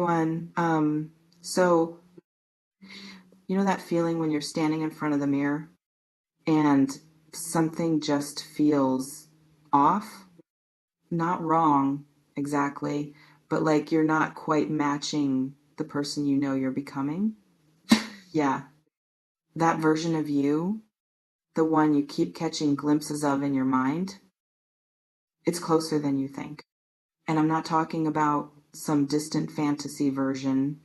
everyone. So you know that feeling when you're standing in front of the mirror and something just feels off? Not wrong exactly, but like you're not quite matching the person you know you're becoming? Yeah, that version of you, the one you keep catching glimpses of in your mind, it's closer than you think. And I'm not talking about some distant fantasy version.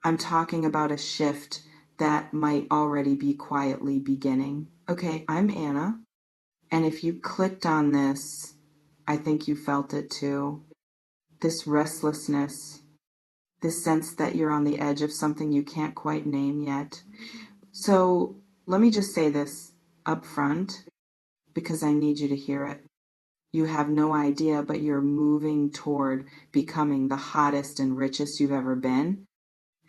I'm talking about a shift that might already be quietly beginning. Okay, I'm Anna, and if you clicked on this, I think you felt it too. This restlessness, this sense that you're on the edge of something you can't quite name yet. So let me just say this up front because I need you to hear it. You have no idea, but you're moving toward becoming the hottest and richest you've ever been.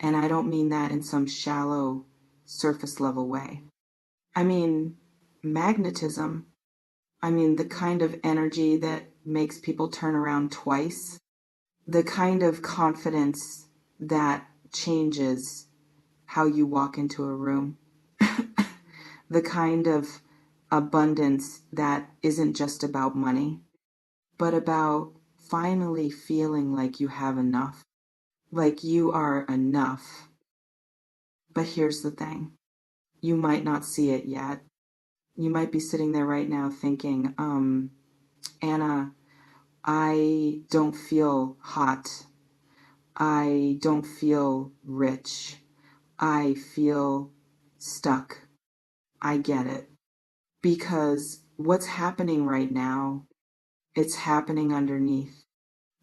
And I don't mean that in some shallow, surface level way. I mean magnetism. I mean the kind of energy that makes people turn around twice. The kind of confidence that changes how you walk into a room. The kind of abundance that isn't just about money, but about finally feeling like you have enough, like you are enough. But here's the thing, you might not see it yet. You might be sitting there right now thinking, Anna, I don't feel hot. I don't feel rich. I feel stuck. I get it. Because what's happening right now, it's happening underneath.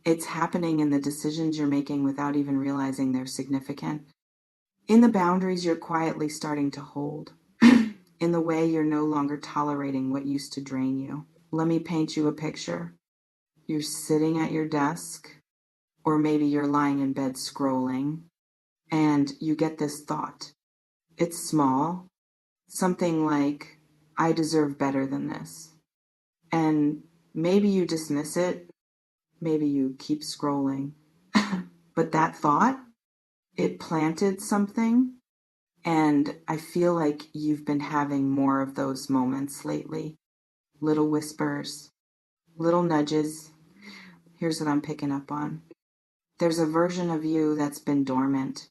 It's happening in the decisions you're making without even realizing they're significant. In the boundaries you're quietly starting to hold. In the way you're no longer tolerating what used to drain you. Let me paint you a picture. You're sitting at your desk, or maybe you're lying in bed scrolling, and you get this thought. It's small, something like, I deserve better than this. And maybe you dismiss it, maybe you keep scrolling. But that thought, it planted something, and I feel like you've been having more of those moments lately. Little whispers, little nudges. Here's what I'm picking up on. There's a version of you that's been dormant,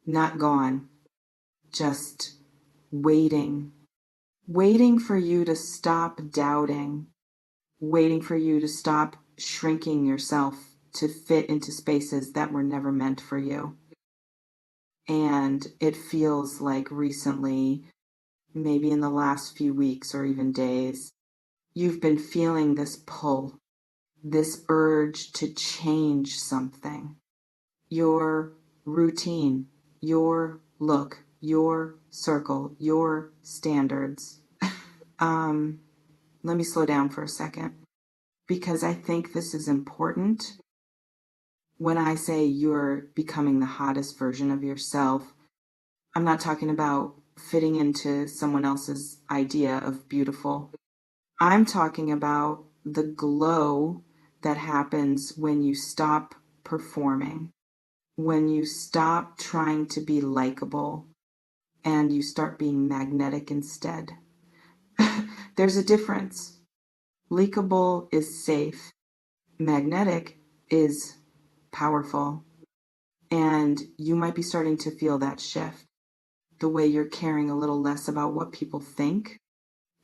not gone, just waiting. Waiting for you to stop doubting, waiting for you to stop shrinking yourself to fit into spaces that were never meant for you. And it feels like recently, maybe in the last few weeks or even days, you've been feeling this pull, this urge to change something. Your routine, your look, your circle, your standards. Let me slow down for a second because I think this is important. When I say you're becoming the hottest version of yourself, I'm not talking about fitting into someone else's idea of beautiful. I'm talking about the glow that happens when you stop performing, when you stop trying to be likable and you start being magnetic instead. There's a difference. Likable is safe. Magnetic is powerful. And you might be starting to feel that shift. The way you're caring a little less about what people think,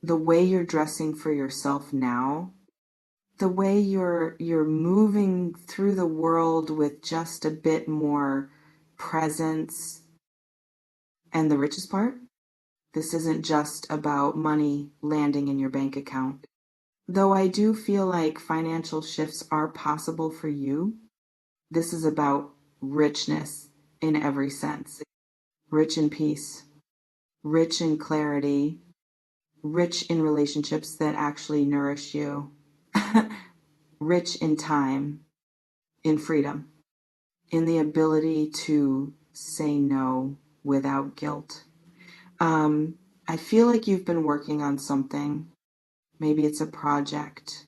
the way you're dressing for yourself now, the way you're moving through the world with just a bit more presence. And the richest part, this isn't just about money landing in your bank account. Though I do feel like financial shifts are possible for you, this is about richness in every sense. Rich in peace, rich in clarity, rich in relationships that actually nourish you, rich in time, in freedom, in the ability to say no without guilt. I feel like you've been working on something. Maybe it's a project.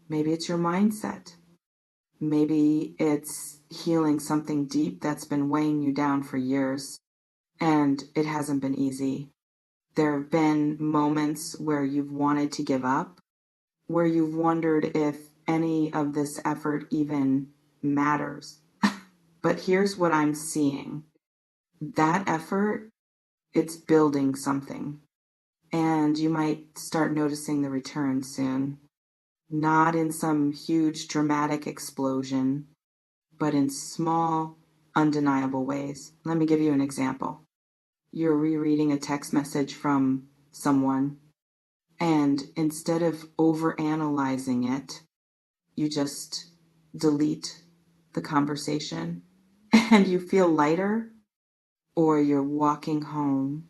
Maybe it's your mindset. Maybe it's healing something deep that's been weighing you down for years, and it hasn't been easy. There have been moments where you've wanted to give up, where you've wondered if any of this effort even matters. But here's what I'm seeing. That effort, it's building something. And you might start noticing the return soon. Not in some huge dramatic explosion, but in small, undeniable ways. Let me give you an example. You're rereading a text message from someone, and instead of overanalyzing it, you just delete the conversation and you feel lighter. Or you're walking home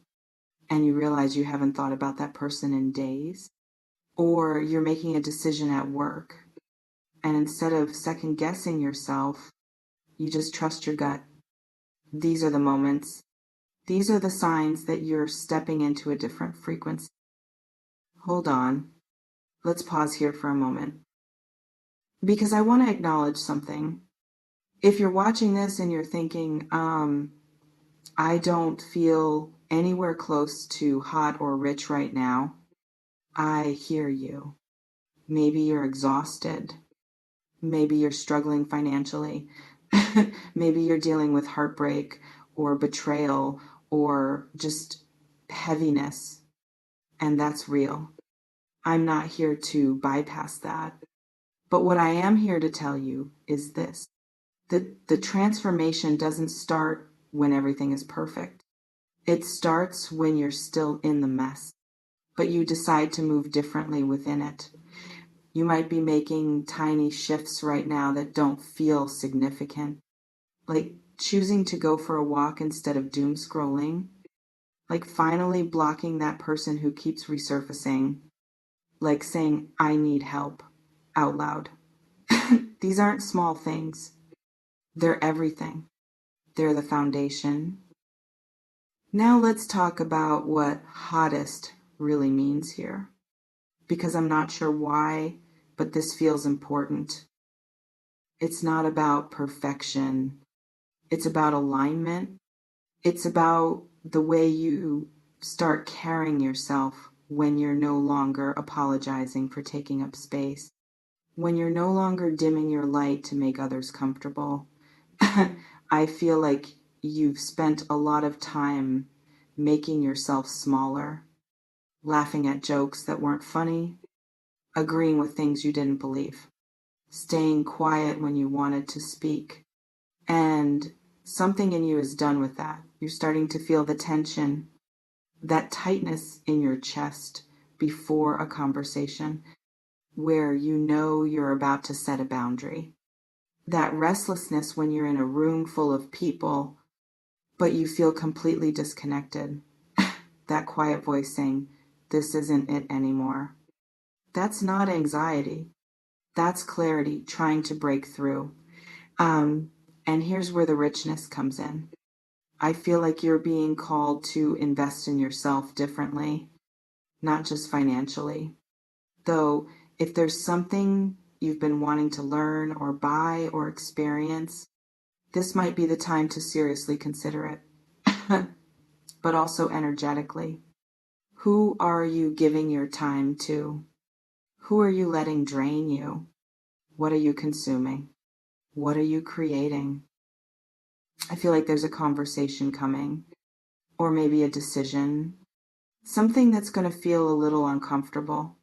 and you realize you haven't thought about that person in days. Or you're making a decision at work, and instead of second guessing yourself, you just trust your gut. These are the moments. These are the signs that you're stepping into a different frequency. Hold on. Let's pause here for a moment, because I want to acknowledge something. If you're watching this and you're thinking, I don't feel anywhere close to hot or rich right now, I hear you. Maybe you're exhausted. Maybe you're struggling financially. Maybe you're dealing with heartbreak or betrayal or just heaviness. And that's real. I'm not here to bypass that. But what I am here to tell you is this. The transformation doesn't start when everything is perfect. It starts when you're still in the mess, but you decide to move differently within it. You might be making tiny shifts right now that don't feel significant, like choosing to go for a walk instead of doom scrolling, like finally blocking that person who keeps resurfacing, like saying, I need help, out loud. These aren't small things. They're everything. They're the foundation. Now let's talk about what hottest really means here, because I'm not sure why, but this feels important. It's not about perfection. It's about alignment. It's about the way you start carrying yourself when you're no longer apologizing for taking up space, when you're no longer dimming your light to make others comfortable. I feel like you've spent a lot of time making yourself smaller, laughing at jokes that weren't funny, agreeing with things you didn't believe, staying quiet when you wanted to speak. And something in you is done with that. You're starting to feel the tension, that tightness in your chest before a conversation where you know you're about to set a boundary. That restlessness when you're in a room full of people, but you feel completely disconnected. That quiet voice saying, this isn't it anymore. That's not anxiety. That's clarity trying to break through. And here's where the richness comes in. I feel like you're being called to invest in yourself differently, not just financially. Though, if there's something you've been wanting to learn or buy or experience, this might be the time to seriously consider it. But also energetically. Who are you giving your time to? Who are you letting drain you? What are you consuming? What are you creating? I feel like there's a conversation coming, or maybe a decision, something that's going to feel a little uncomfortable,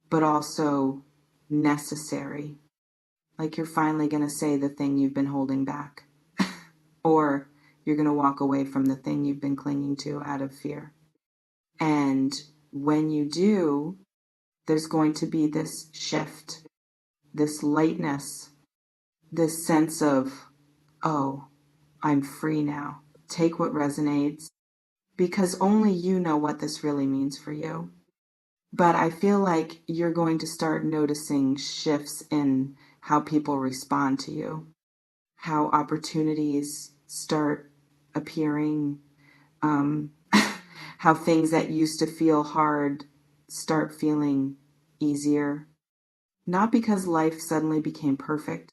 but also necessary. Like you're finally going to say the thing you've been holding back, or you're going to walk away from the thing you've been clinging to out of fear. And when you do, there's going to be this shift, this lightness, this sense of, oh, I'm free now. Take what resonates, because only you know what this really means for you. But I feel like you're going to start noticing shifts in how people respond to you, how opportunities start appearing, how things that used to feel hard start feeling easier. Not because life suddenly became perfect,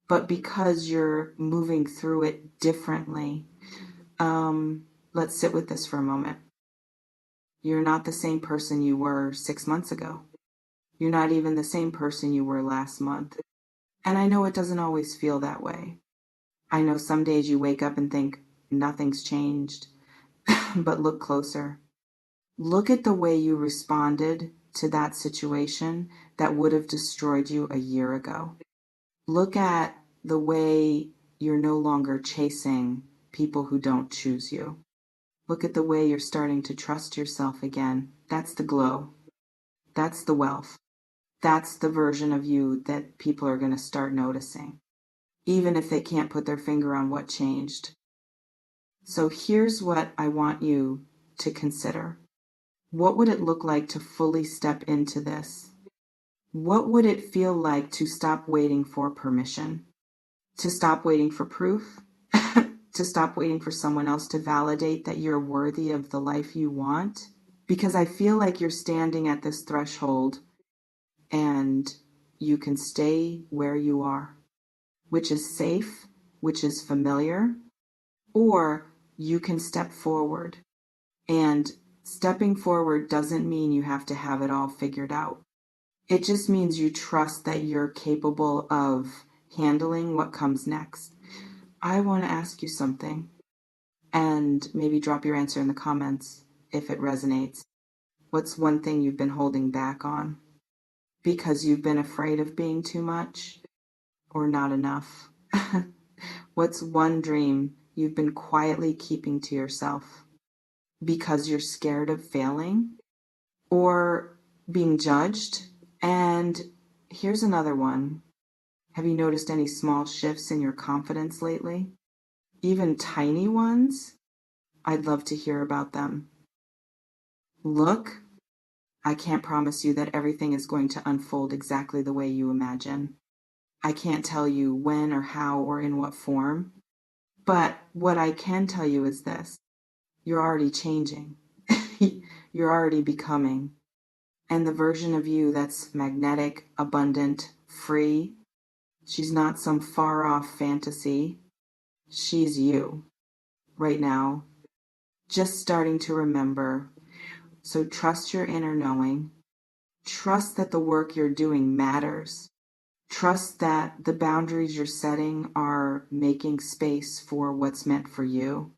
but because you're moving through it differently. Let's sit with this for a moment. You're not the same person you were 6 months ago. You're not even the same person you were last month. And I know it doesn't always feel that way. I know some days you wake up and think nothing's changed, but look closer. Look at the way you responded to that situation that would have destroyed you a year ago. Look at the way you're no longer chasing people who don't choose you. Look at the way you're starting to trust yourself again. That's the glow. That's the wealth. That's the version of you that people are going to start noticing, even if they can't put their finger on what changed. So here's what I want you to consider. What would it look like to fully step into this? What would it feel like to stop waiting for permission? To stop waiting for proof? To stop waiting for someone else to validate that you're worthy of the life you want? Because I feel like you're standing at this threshold and you can stay where you are, which is safe, which is familiar, or you can step forward. And stepping forward doesn't mean you have to have it all figured out. It just means you trust that you're capable of handling what comes next. I want to ask you something, and maybe drop your answer in the comments if it resonates. What's one thing you've been holding back on? Because you've been afraid of being too much or not enough? What's one dream you've been quietly keeping to yourself because you're scared of failing or being judged? And here's another one. Have you noticed any small shifts in your confidence lately? Even tiny ones? I'd love to hear about them. Look, I can't promise you that everything is going to unfold exactly the way you imagine. I can't tell you when or how or in what form. But what I can tell you is this. You're already changing. You're already becoming. And the version of you that's magnetic, abundant, free, she's not some far off fantasy. She's you right now, just starting to remember. So trust your inner knowing. Trust that the work you're doing matters. Trust that the boundaries you're setting are making space for what's meant for you.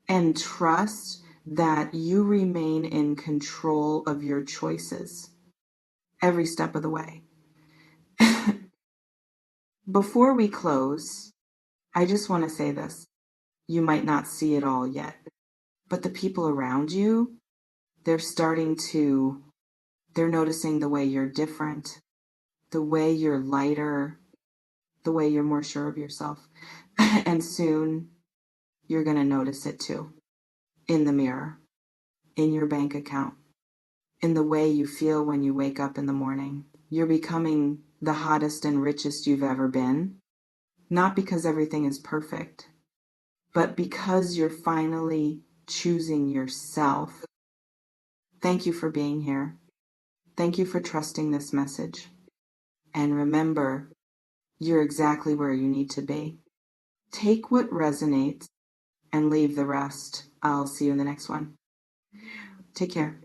And trust that you remain in control of your choices every step of the way. Before we close, I just want to say this. You might not see it all yet, but the people around you, they're noticing the way you're different, the way you're lighter, the way you're more sure of yourself. And soon you're going to notice it too. In the mirror, in your bank account, in the way you feel when you wake up in the morning. You're becoming the hottest and richest you've ever been, not because everything is perfect, but because you're finally choosing yourself. Thank you for being here. Thank you for trusting this message. And remember, you're exactly where you need to be. Take what resonates and leave the rest. I'll see you in the next one. Take care.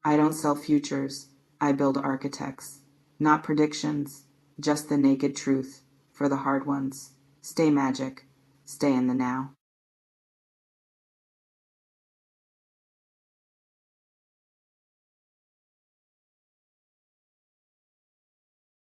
I don't sell futures. I build architects. Not predictions, just the naked truth for the hard ones. Stay magic. Stay in the now.